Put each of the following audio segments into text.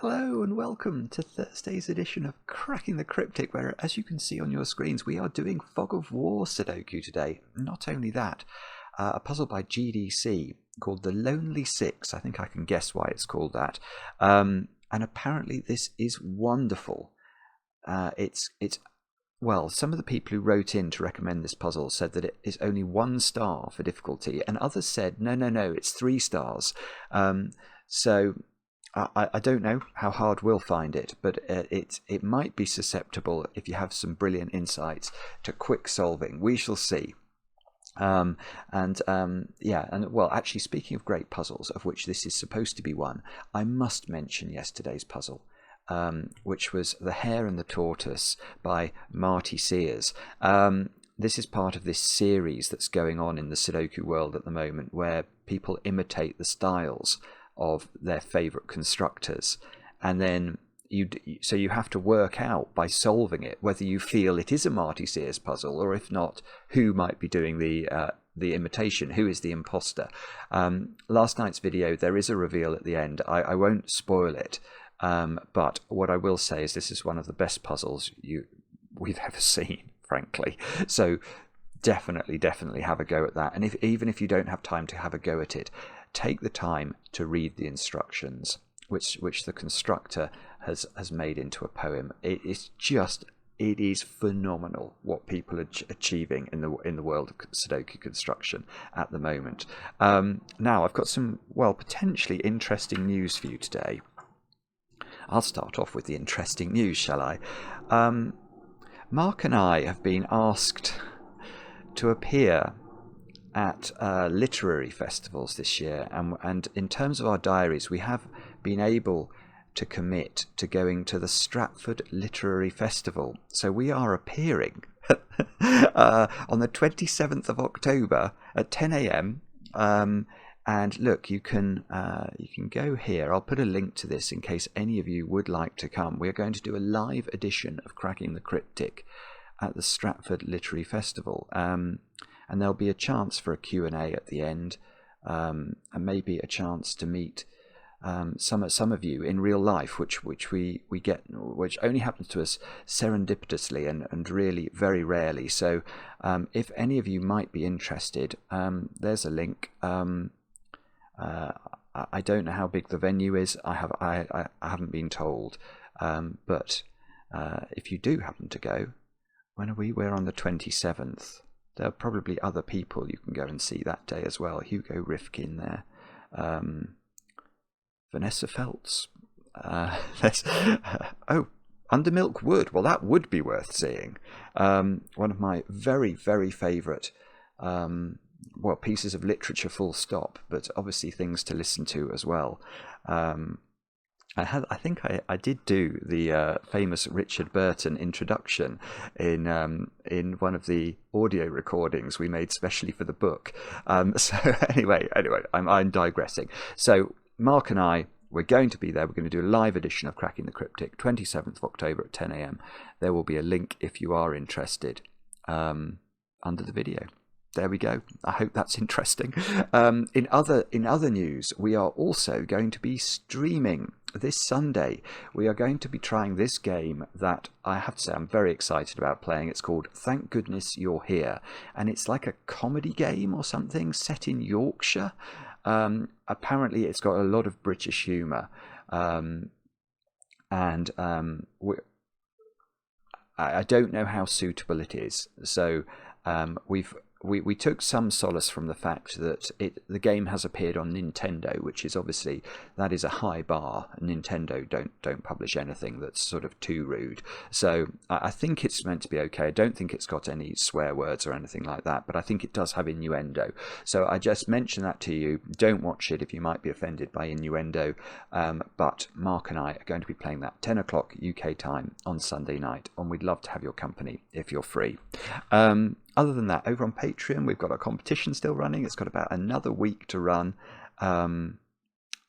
Hello and welcome to Thursday's edition of Cracking the Cryptic, where, as you can see on your screens, we are doing Fog of War Sudoku today. Not only that, a puzzle by GDC called The Lonely Six. I think I can guess why it's called that. And apparently this is wonderful. Well, some of the people who wrote in to recommend this puzzle said that it is only 1 star for difficulty, and others said, no, it's 3 stars. So I don't know how hard we'll find it, but it might be susceptible, if you have some brilliant insights, to quick solving. We shall see. Well, actually, speaking of great puzzles, of which this is supposed to be one, I must mention yesterday's puzzle, which was The Hare and the Tortoise by Marty Sears. This is part of this series that's going on in the Sudoku world at the moment, where people imitate the styles of their favourite constructors, and then you have to work out by solving it whether you feel it is a Marty Sears puzzle, or if not, who might be doing the imitation, who is the imposter. Last night's video, there is a reveal at the end. I won't spoil it, but what I will say is this is one of the best puzzles we've ever seen, frankly. So definitely have a go at that. And even if you don't have time to have a go at it, take the time to read the instructions, which the constructor has made into a poem. It is phenomenal what people are achieving in the world of Sudoku construction at the moment. Now I've got some potentially interesting news for you today. I'll start off with the interesting news, shall I? Mark and I have been asked to appear at literary festivals this year, and in terms of our diaries, we have been able to commit to going to the Stratford Literary Festival. So we are appearing on the 27th of October at 10 a.m. And look, you can go here. I'll put a link to this in case any of you would like to come. We are going to do a live edition of Cracking the Cryptic at the Stratford Literary Festival. And there'll be a chance for a Q&A at the end, and maybe a chance to meet some of you in real life, which we get, which only happens to us serendipitously and really very rarely. So if any of you might be interested, there's a link. I don't know how big the venue is. I haven't been told, but if you do happen to go, when are we? We're on the 27th. There are probably other people you can go and see that day as well. Hugo Rifkin there. Vanessa Feltz. Undermilk Wood. Well, that would be worth seeing. One of my very, very favourite pieces of literature, full stop, but obviously things to listen to as well. I think I did do the famous Richard Burton introduction in one of the audio recordings we made specially for the book. So anyway, I'm digressing. So Mark and I, we're going to be there. We're going to do a live edition of Cracking the Cryptic, 27th of October at 10 a.m. There will be a link if you are interested under the video. There we go. I hope that's interesting. In other news, we are also going to be streaming this Sunday. We are going to be trying this game that I have to say I'm very excited about playing. It's called Thank Goodness You're Here, and it's like a comedy game or something set in Yorkshire. Apparently, it's got a lot of British humour, I don't know how suitable it is. So we took some solace from the fact that the game has appeared on Nintendo, which is obviously, that is a high bar. Nintendo don't publish anything that's sort of too rude. So I think it's meant to be okay. I don't think it's got any swear words or anything like that, but I think it does have innuendo. So I just mention that to you. Don't watch it if you might be offended by innuendo. But Mark and I are going to be playing that 10 o'clock UK time on Sunday night, and we'd love to have your company if you're free. Other than that, over on Patreon, we've got a competition still running. It's got about another week to run.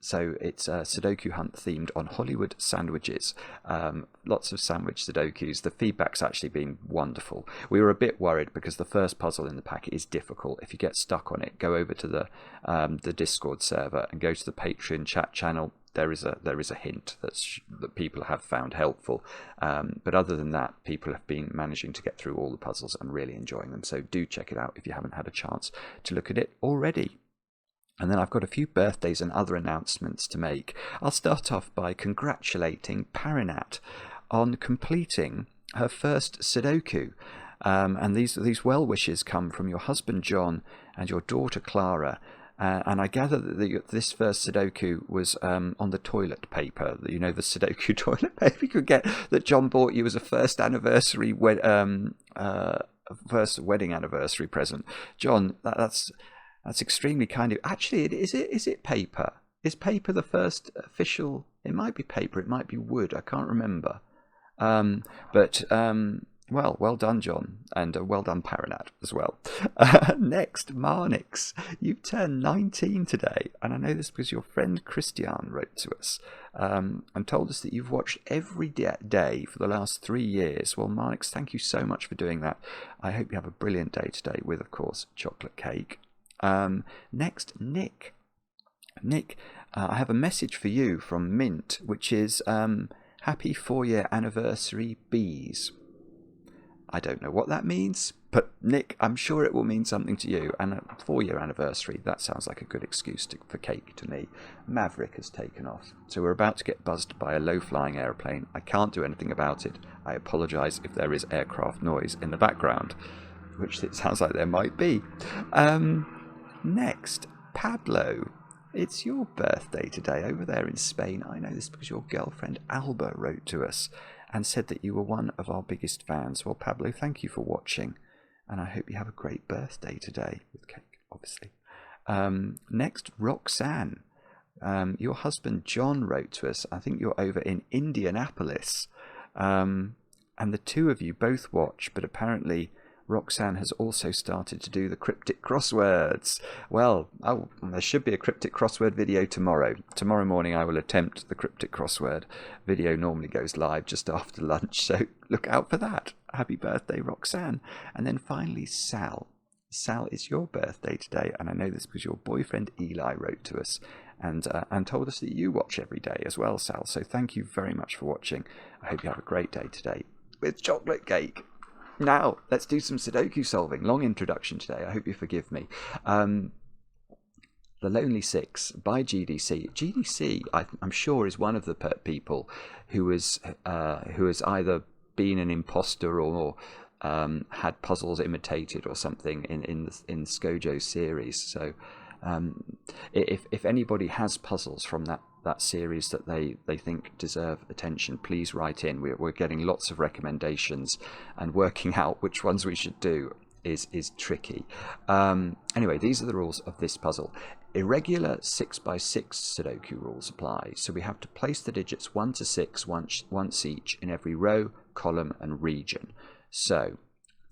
So it's a Sudoku hunt themed on Hollywood sandwiches. Lots of sandwich Sudokus. The feedback's actually been wonderful. We were a bit worried because the first puzzle in the pack is difficult. If you get stuck on it, go over to the Discord server and go to the Patreon chat channel. there is a hint that people have found helpful. But other than that, people have been managing to get through all the puzzles and really enjoying them. So do check it out if you haven't had a chance to look at it already. And then I've got a few birthdays and other announcements to make. I'll start off by congratulating Parinat on completing her first Sudoku. And these well wishes come from your husband John and your daughter Clara. And I gather that this first Sudoku was on the toilet paper. You know, the Sudoku toilet paper you could get that John bought you as a first wedding anniversary present. John, that's extremely kind of you. Actually, is it paper? Is paper the first official? It might be paper. It might be wood. I can't remember. Well done, John, and well done, Parinat, as well. Next, Marnix, you've turned 19 today, and I know this because your friend Christian wrote to us and told us that you've watched every day for the last 3 years. Well, Marnix, thank you so much for doing that. I hope you have a brilliant day today with, of course, chocolate cake. Next, Nick. Nick, I have a message for you from Mint, which is happy 4-year anniversary, bees. I don't know what that means, but Nick, I'm sure it will mean something to you. And a 4-year anniversary, that sounds like a good excuse for cake to me. Maverick has taken off, so we're about to get buzzed by a low-flying aeroplane. I can't do anything about it. I apologise if there is aircraft noise in the background, which it sounds like there might be. Next, Pablo. It's your birthday today over there in Spain. I know this because your girlfriend Alba wrote to us and said that you were one of our biggest fans. Well, Pablo, thank you for watching, and I hope you have a great birthday today, with cake, obviously. Next, Roxanne. Your husband John wrote to us. I think you're over in Indianapolis, and the two of you both watch, but apparently Roxanne has also started to do the cryptic crosswords. Well, there should be a cryptic crossword video tomorrow. Tomorrow morning I will attempt the cryptic crossword. Video normally goes live just after lunch, so look out for that. Happy birthday, Roxanne. And then finally, Sal. Sal, it's your birthday today, and I know this because your boyfriend Eli wrote to us and told us that you watch every day as well, Sal. So thank you very much for watching. I hope you have a great day today with chocolate cake. Now, let's do some Sudoku solving. Long introduction today. I hope you forgive me. The Lonely Six by GDC. GDC, I'm sure, is one of the people who has either been an imposter or had puzzles imitated or something in Skojo's series. So, if anybody has puzzles from that series that they think deserve attention, please write in. We're getting lots of recommendations, and working out which ones we should do is tricky. Anyway, these are the rules of this puzzle. Irregular 6x6 Sudoku rules apply, so we have to place the digits 1 to 6 once each in every row, column and region. So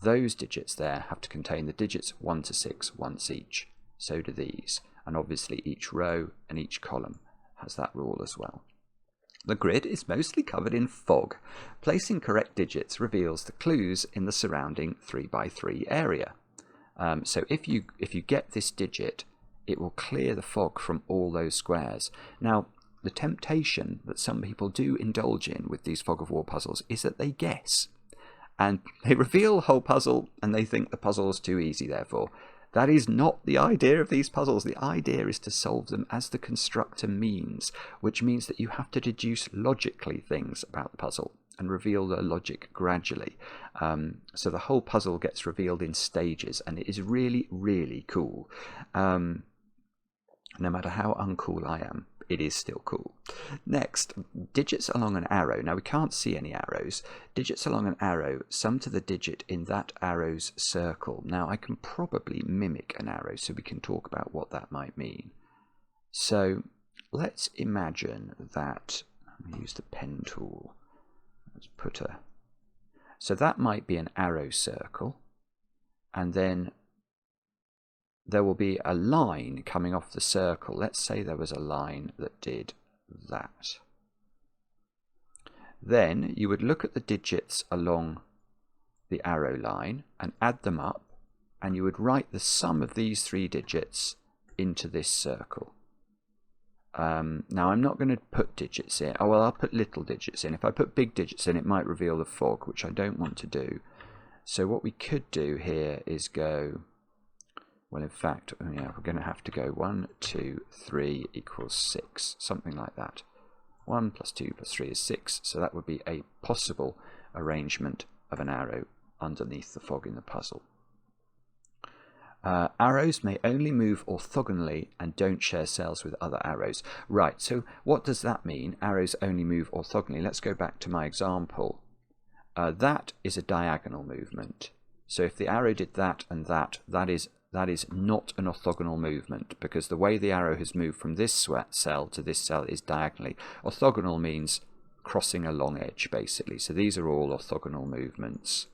those digits there have to contain the digits 1 to 6 once each. So do these, and obviously each row and each column has that rule as well. The grid is mostly covered in fog. Placing correct digits reveals the clues in the surrounding 3x3 area. So if you get this digit, it will clear the fog from all those squares. Now, the temptation that some people do indulge in with these fog of war puzzles is that they guess, and they reveal the whole puzzle and they think the puzzle is too easy, therefore. That is not the idea of these puzzles. The idea is to solve them as the constructor means, which means that you have to deduce logically things about the puzzle and reveal the logic gradually. So the whole puzzle gets revealed in stages, and it is really, really cool. No matter how uncool I am, it is still cool. Next, digits along an arrow. Now, we can't see any arrows. Digits along an arrow sum to the digit in that arrow's circle. Now, I can probably mimic an arrow, so we can talk about what that might mean. So let's imagine that, let me use the pen tool. Let's put so that might be an arrow circle, and then there will be a line coming off the circle. Let's say there was a line that did that. Then you would look at the digits along the arrow line and add them up, and you would write the sum of these 3 digits into this circle. Now I'm not going to put digits in. Oh well, I'll put little digits in. If I put big digits in, it might reveal the fog, which I don't want to do. So what we could do here is go, well in fact, yeah, we're going to have to go 1, 2, 3 equals 6, something like that. 1 plus 2 plus 3 is 6, so that would be a possible arrangement of an arrow underneath the fog in the puzzle. Arrows may only move orthogonally and don't share cells with other arrows. Right, so what does that mean? Arrows only move orthogonally. Let's go back to my example. That is a diagonal movement. So if the arrow did that and that, that is not an orthogonal movement, because the way the arrow has moved from this cell to this cell is diagonally. Orthogonal means crossing a long edge, basically. So these are all orthogonal movements.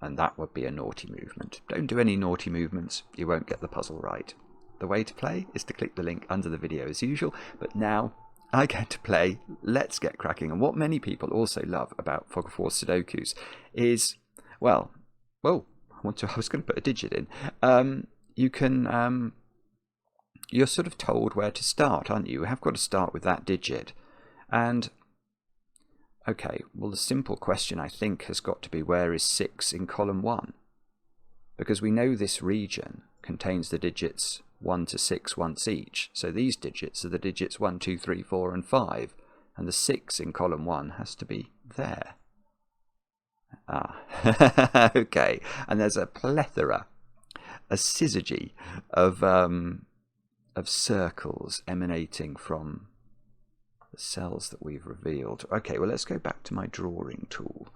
And that would be a naughty movement. Don't do any naughty movements, you won't get the puzzle right. The way to play is to click the link under the video as usual, but now I get to play Let's Get Cracking. And what many people also love about Fog of War Sudokus is, well, I was going to put a digit in. You're sort of told where to start, aren't you? You have got to start with that digit. And okay, well the simple question I think has got to be, where is 6 in column 1? Because we know this region contains the digits 1 to 6 once each. So these digits are the digits 1, 2, 3, 4 and 5. And the 6 in column 1 has to be there. Ah, okay. And there's a plethora, a syzygy of circles emanating from the cells that we've revealed. Okay, well let's go back to my drawing tool.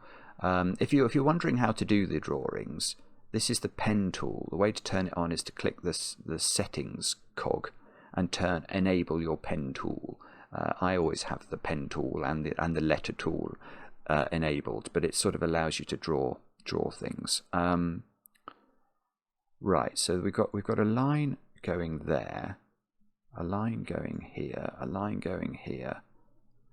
If you're wondering how to do the drawings, this is the pen tool. The way to turn it on is to click the settings cog and enable your pen tool. I always have the pen tool and the letter tool enabled, but it sort of allows you to draw things. Right, so we've got a line going there, a line going here, a line going here.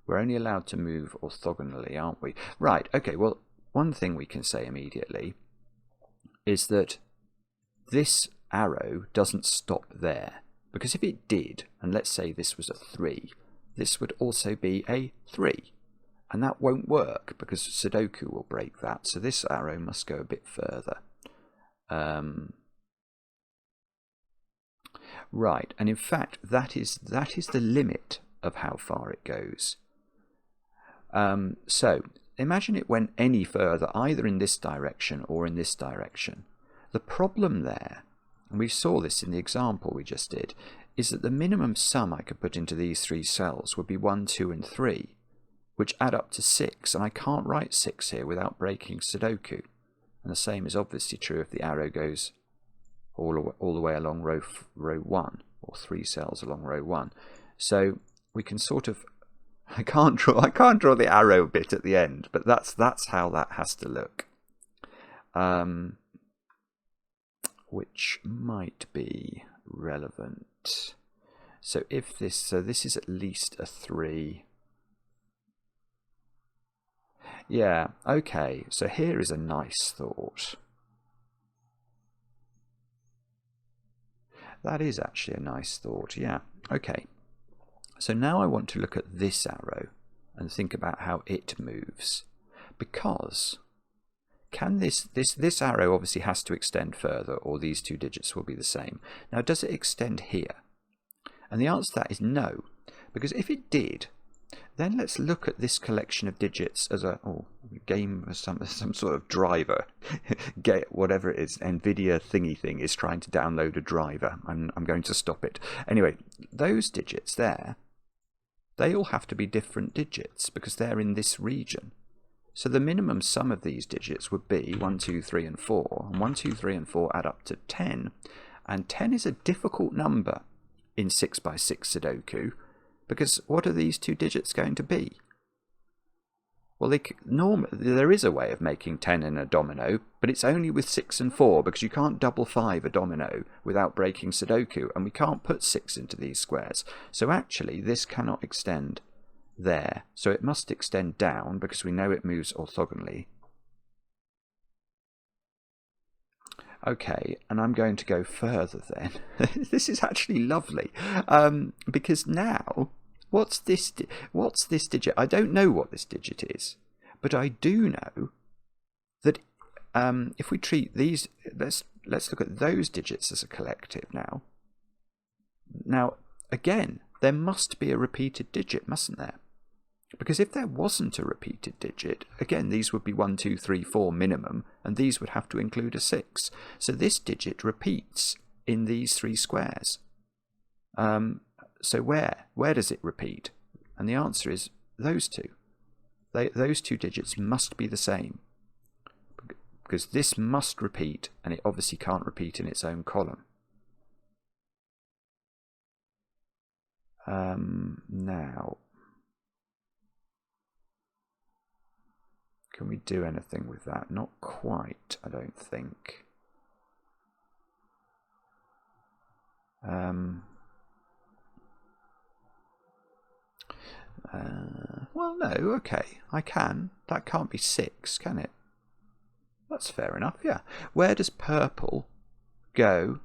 We're only allowed to move orthogonally, aren't we? Right, okay, well, one thing we can say immediately is that this arrow doesn't stop there. Because if it did, and let's say this was a 3, this would also be a 3. And that won't work, because Sudoku will break that. So this arrow must go a bit further. Right, and in fact, that is the limit of how far it goes. So imagine it went any further, either in this direction or in this direction. The problem there, and we saw this in the example we just did, is that the minimum sum I could put into these 3 cells would be 1, 2 and 3, which add up to 6, and I can't write 6 here without breaking Sudoku. And the same is obviously true if the arrow goes all the way along row 1, or 3 cells along row 1. So we can sort of, I can't draw the arrow bit at the end, but that's how that has to look. Which might be relevant. So if this is at least a 3. Yeah, okay, so here is a nice thought. That is actually a nice thought, yeah. Okay, so now I want to look at this arrow and think about how it moves. Because can this arrow obviously has to extend further, or these 2 digits will be the same. Now, does it extend here? And the answer to that is no, because if it did, then let's look at this collection of digits as a game, some sort of driver. Whatever it is, NVIDIA thingy thing is trying to download a driver. I'm going to stop it. Anyway, those digits there, they all have to be different digits because they're in this region. So the minimum sum of these digits would be 1, 2, 3 and 4. And 1, 2, 3 and 4 add up to 10. And 10 is a difficult number in 6x6 Sudoku, because what are these 2 digits going to be? Well, there is a way of making 10 in a domino, but it's only with 6 and 4, because you can't double 5 a domino without breaking Sudoku, and we can't put 6 into these squares. So actually, this cannot extend there. So it must extend down, because we know it moves orthogonally. Okay, and I'm going to go further then. This is actually lovely, because now, what's this digit? I don't know what this digit is, but I do know that if we treat these, let's look at those digits as a collective now. Now, again, there must be a repeated digit, mustn't there? Because if there wasn't a repeated digit, again, these would be 1, 2, 3, 4 minimum, and these would have to include a 6. So this digit repeats in these 3 squares. So where does it repeat? And the answer is those two. Those 2 digits must be the same, because this must repeat, and it obviously can't repeat in its own column. Now, can we do anything with that? Not quite, I don't think. Well, no, okay, I can. That can't be 6, can it? That's fair enough, yeah. Where does purple go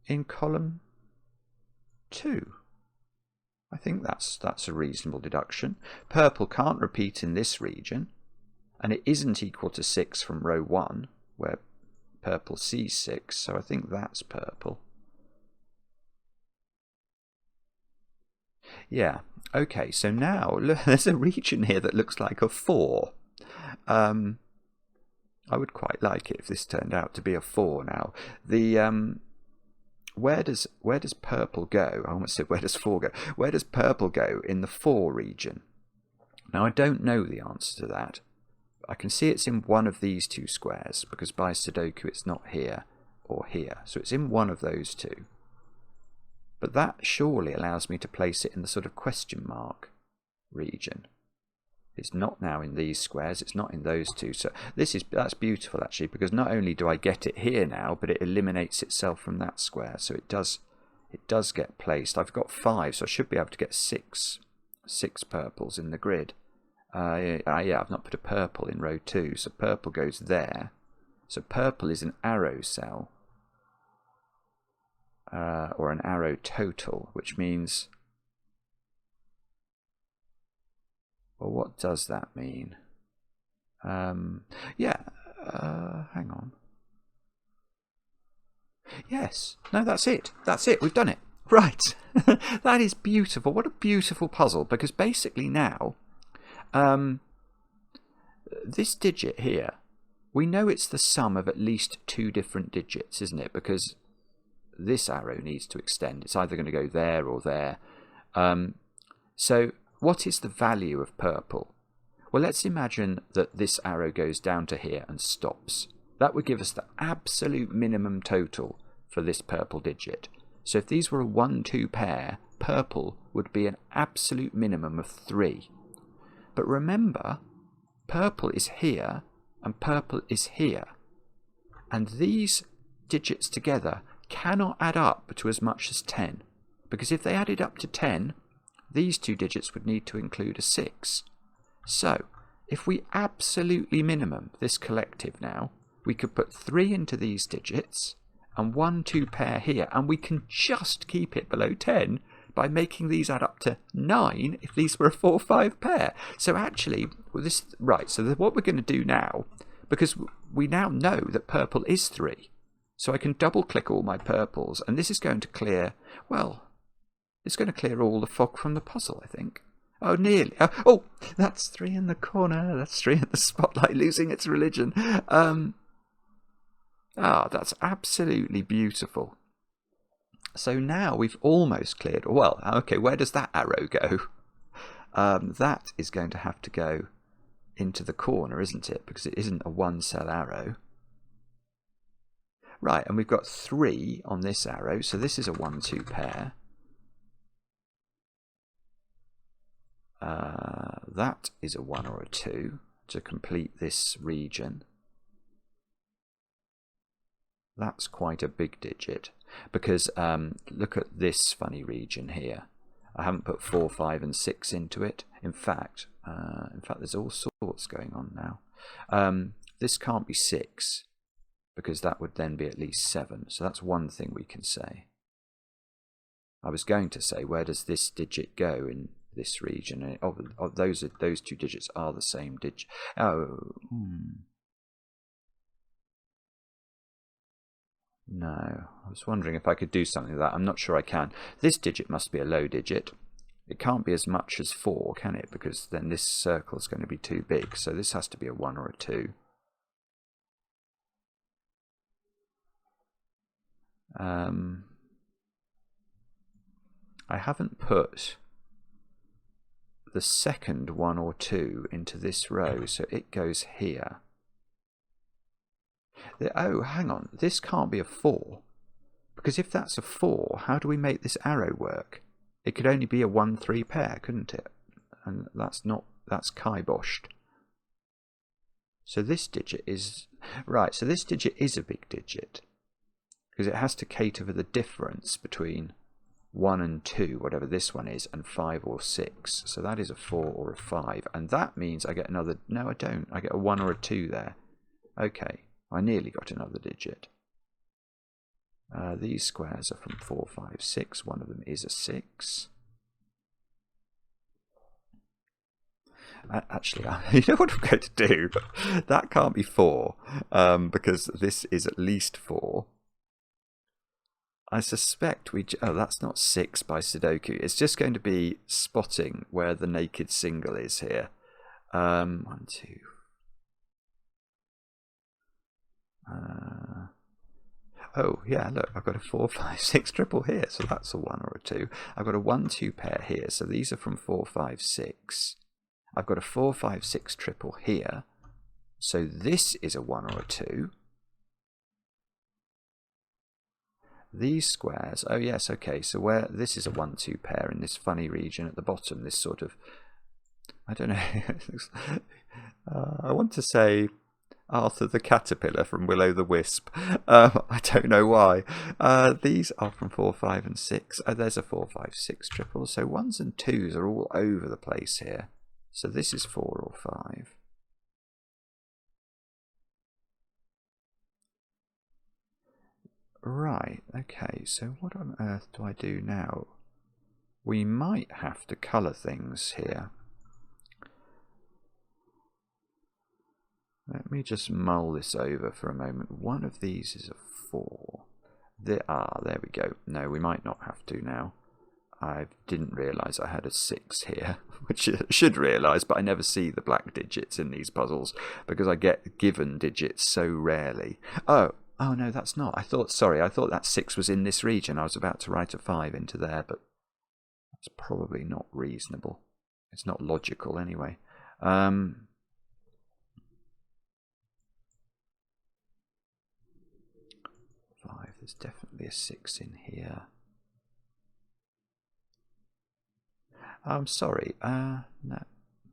in column 2? I think that's a reasonable deduction. Purple can't repeat in this region, and it isn't equal to 6 from row 1, where purple sees 6, so I think that's purple. Yeah, okay, so now look, there's a region here that looks like a 4. I would quite like it if this turned out to be a 4 now. The where does purple go? I almost said where does 4 go? Where does purple go in the 4 region? Now I don't know the answer to that. I can see it's in one of these 2 squares, because by Sudoku it's not here or here. So it's in one of those 2. But that surely allows me to place it in the sort of question mark region. It's not now in these squares, it's not in those 2. So that's beautiful actually, because not only do I get it here now, but it eliminates itself from that square. So it does get placed. I've got 5, so I should be able to get 6 purples in the grid. Yeah, I've not put a purple in row 2, so purple goes there. So purple is an arrow cell, or an arrow total, which means, well, what does that mean? Yeah, hang on. Yes, no, that's it. That's it. We've done it. Right. That is beautiful. What a beautiful puzzle, because basically now, this digit here, we know it's the sum of at least 2 different digits, isn't it? Because this arrow needs to extend. It's either going to go there or there. So what is the value of purple? Well, let's imagine that this arrow goes down to here and stops. That would give us the absolute minimum total for this purple digit. So if these were a 1-2 pair, purple would be an absolute minimum of 3. But remember, purple is here and purple is here. And these digits together cannot add up to as much as 10. Because if they added up to 10, these 2 digits would need to include a 6. So, if we absolutely minimum this collective now, we could put 3 into these digits and 1-2 pair here, and we can just keep it below 10 by making these add up to 9 if these were a 4-5 pair. So actually, right, so what we're going to do now, because we now know that purple is 3, so I can double click all my purples, and this is going to clear, well, it's going to clear all the fog from the puzzle, I think. Oh, nearly. Oh, that's 3 in the corner. That's 3 in the spotlight losing its religion. That's absolutely beautiful. So now we've almost cleared. Well, okay, where does that arrow go? That is going to have to go into the corner, isn't it? Because it isn't a 1-cell arrow. Right, and we've got 3 on this arrow, so this is a 1-2 pair. That is a 1 or a 2 to complete this region. That's quite a big digit, because look at this funny region here. I haven't put 4, 5 and 6 into it. In fact, there's all sorts going on now. This can't be 6, because that would then be at least 7. So that's one thing we can say. I was going to say, where does this digit go in this region? And those two digits are the same digit. Oh, no. I was wondering if I could do something like that. I'm not sure I can. This digit must be a low digit. It can't be as much as 4, can it? Because then this circle is going to be too big. So this has to be a 1 or a 2. I haven't put the second 1 or 2 into this row, so it goes here. Oh, hang on. This can't be a 4. Because if that's a 4, how do we make this arrow work? It could only be a 1-3 pair, couldn't it? And that's kiboshed. So this digit is... Right, so this digit is a big digit. Because it has to cater for the difference between 1 and 2, whatever this one is, and 5 or 6. So that is a 4 or a 5. And that means I get another... No, I don't. I get a 1 or a 2 there. Okay, I nearly got another digit. These squares are from 4, 5, 6. One of them is a 6. Actually, you know what I'm going to do? That can't be 4, because this is at least 4. I suspect oh, that's not 6 by Sudoku. It's just going to be spotting where the naked single is here. 1, 2. Oh, yeah, look, I've got a 4, 5, 6 triple here, so that's a 1 or a 2. I've got a 1, 2 pair here, so these are from 4, 5, 6. I've got a 4, 5, 6 triple here, so this is a 1 or a 2. These squares, oh yes, okay, so where this is a 1, 2 pair in this funny region at the bottom, this sort of, I don't know, I want to say Arthur the Caterpillar from Will-O-the-Wisp. I don't know why. These are from 4, 5 and 6. Oh, there's a 4, 5, 6 triple. So 1s and 2s are all over the place here. So this is 4 or 5. Right, okay, so what on earth do I do now? We might have to colour things here. Let me just mull this over for a moment. One of these is a 4. There we go. No, we might not have to now. I didn't realise I had a 6 here, which I should realise, but I never see the black digits in these puzzles because I get given digits so rarely. Oh no, that's not. I thought that 6 was in this region. I was about to write a 5 into there, but that's probably not reasonable. It's not logical anyway. 5, there's definitely a 6 in here. I'm sorry, no.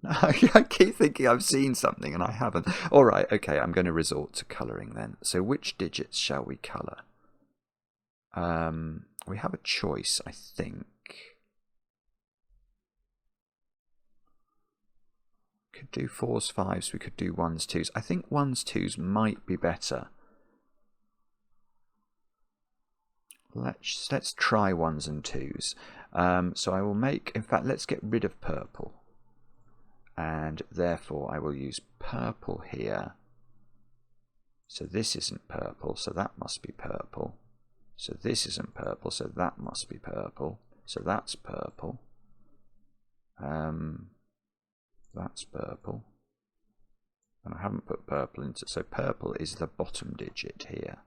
I keep thinking I've seen something and I haven't. Alright, okay, I'm going to resort to colouring then. So which digits shall we colour? We have a choice, I think. Could do 4s, 5s, we could do 1s, 2s. I think 1s, 2s might be better. Let's try 1s and 2s. So I will make, in fact, let's get rid of purple. And therefore I will use purple here. So this isn't purple, so that must be purple. So this isn't purple, so that must be purple. So that's purple. That's purple. And I haven't put purple into, so purple is the bottom digit here.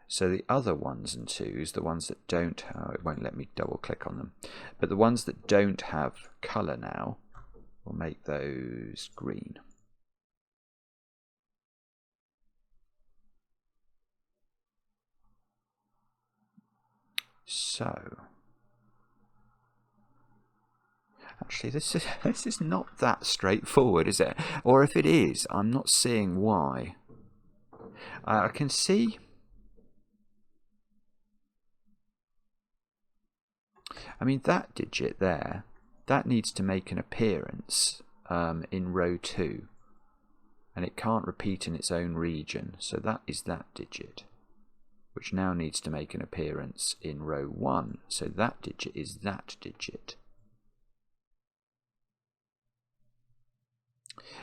So the other 1s and 2s, the ones that don't have, it won't let me double click on them, but the ones that don't have colour now, we'll make those green. So, actually this is not that straightforward, is it? Or if it is, I'm not seeing why. I can see... I mean, that digit there, that needs to make an appearance in row 2. and it can't repeat in its own region, so that is that digit, which now needs to make an appearance in row 1, so that digit is that digit.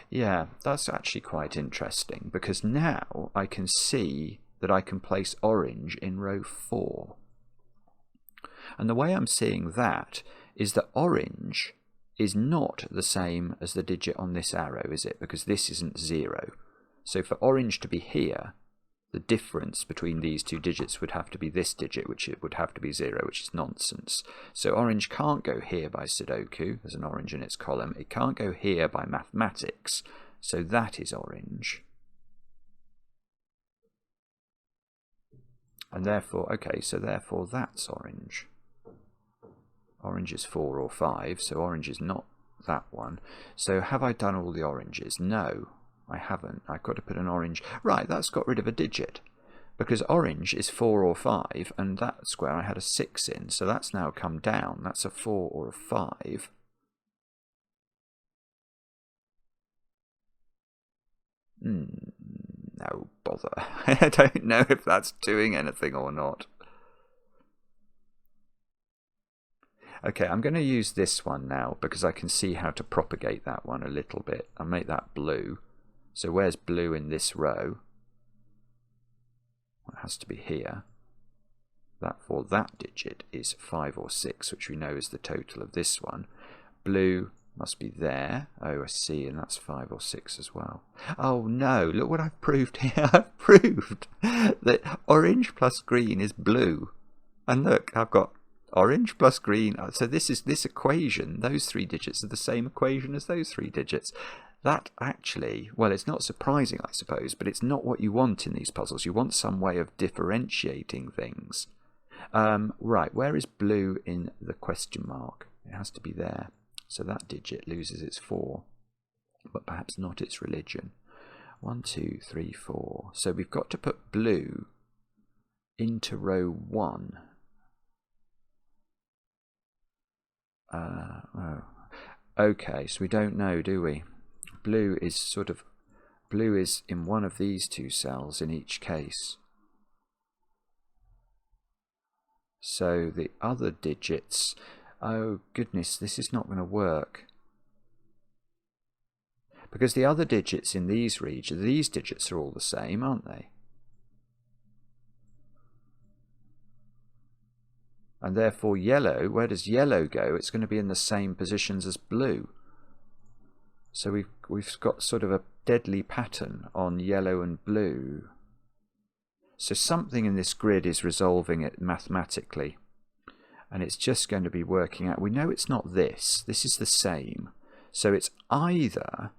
Yeah, that's actually quite interesting, because now I can see that I can place orange in row 4. And the way I'm seeing that is that orange is not the same as the digit on this arrow, is it? Because this isn't 0. So for orange to be here, the difference between these two digits would have to be this digit, which it would have to be 0, which is nonsense. So orange can't go here by Sudoku, there's an orange in its column. It can't go here by mathematics, so that is orange. And therefore, okay, so therefore that's orange. Orange is 4 or 5, so orange is not that one. So have I done all the oranges? No, I haven't. I've got to put an orange. Right, that's got rid of a digit, because orange is 4 or 5, and that square I had a 6 in, so that's now come down. That's a 4 or a 5. No bother. I don't know if that's doing anything or not. Okay, I'm going to use this one now because I can see how to propagate that one a little bit. I'll make that blue. So where's blue in this row? It has to be here. Therefore, that digit is 5 or 6, which we know is the total of this one. Blue must be there. Oh, I see, and that's 5 or 6 as well. Oh no, look what I've proved here. I've proved that orange plus green is blue. And look, I've got orange plus green. So this is this equation. Those 3 digits are the same equation as those 3 digits. That actually, well, it's not surprising, I suppose, but it's not what you want in these puzzles. You want some way of differentiating things. Right, where is blue in the question mark? It has to be there. So that digit loses its 4, but perhaps not its religion. 1, 2, 3, 4. So we've got to put blue into row 1. Oh. Okay, so we don't know, do we? Blue is in one of these 2 cells in each case. So the other digits, oh goodness, this is not going to work. Because the other digits in these regions, these digits are all the same, aren't they? And therefore yellow, where does yellow go? It's going to be in the same positions as blue. So we've got sort of a deadly pattern on yellow and blue. So something in this grid is resolving it mathematically. And it's just going to be working out. We know it's not this. This is the same. So it's either...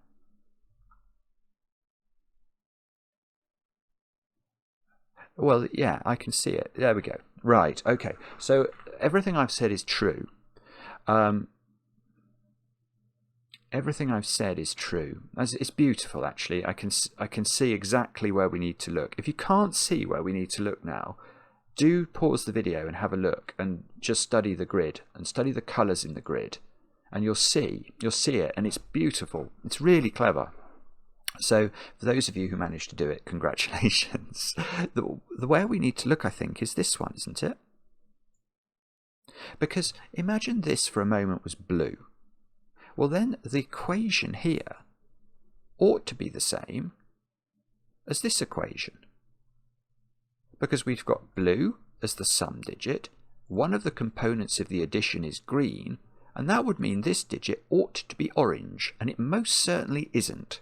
Well, yeah, I can see it. There we go. Right, okay. So everything I've said is true. Everything I've said is true. It's beautiful, actually. I can see exactly where we need to look. If you can't see where we need to look now, do pause the video and have a look and just study the grid and study the colours in the grid, and you'll see it, and it's beautiful. It's really clever. So for those of you who managed to do it, congratulations. The way we need to look, I think, is this one, isn't it? Because imagine this for a moment was blue. Well, then the equation here ought to be the same as this equation. Because we've got blue as the sum digit, one of the components of the addition is green, and that would mean this digit ought to be orange, and it most certainly isn't.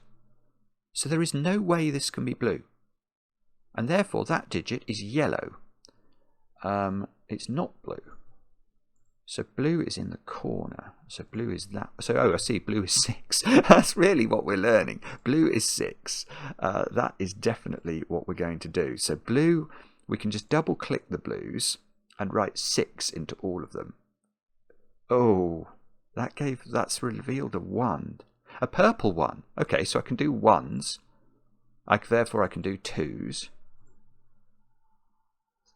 So there is no way this can be blue. And therefore that digit is yellow. It's not blue. So blue is in the corner. So blue is that. So, oh, I see, blue is 6. That's really what we're learning. Blue is 6. That is definitely what we're going to do. So blue, we can just double click the blues and write 6 into all of them. Oh, that's revealed a 1. A purple 1. Okay, so I can do 1s. Therefore I can do 2s.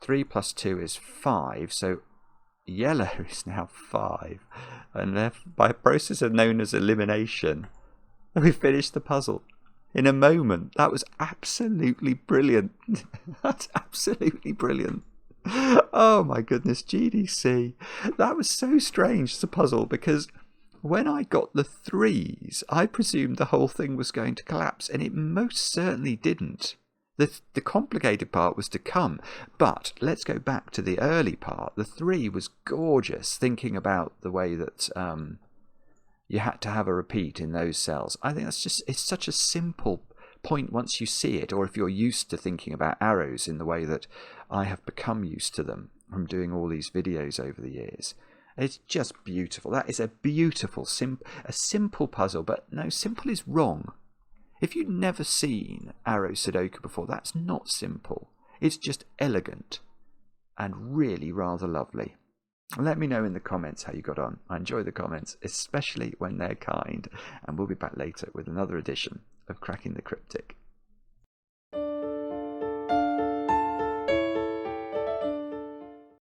3 plus 2 is 5, so yellow is now 5. And by a process known as elimination, we finished the puzzle. in a moment. That was absolutely brilliant. That's absolutely brilliant. Oh my goodness, GDC. That was so strange, the puzzle, because when I got the threes, I presumed the whole thing was going to collapse, and it most certainly didn't. The complicated part was to come, but let's go back to the early part. The three was gorgeous, thinking about the way that you had to have a repeat in those cells. I think it's such a simple point once you see it, or if you're used to thinking about arrows in the way that I have become used to them from doing all these videos over the years. It's just beautiful. That is a beautiful, a simple puzzle, but no, simple is wrong. If you've never seen arrow Sudoku before, that's not simple. It's just elegant and really rather lovely. Let me know in the comments how you got on. I enjoy the comments, especially when they're kind. And we'll be back later with another edition of Cracking the Cryptic.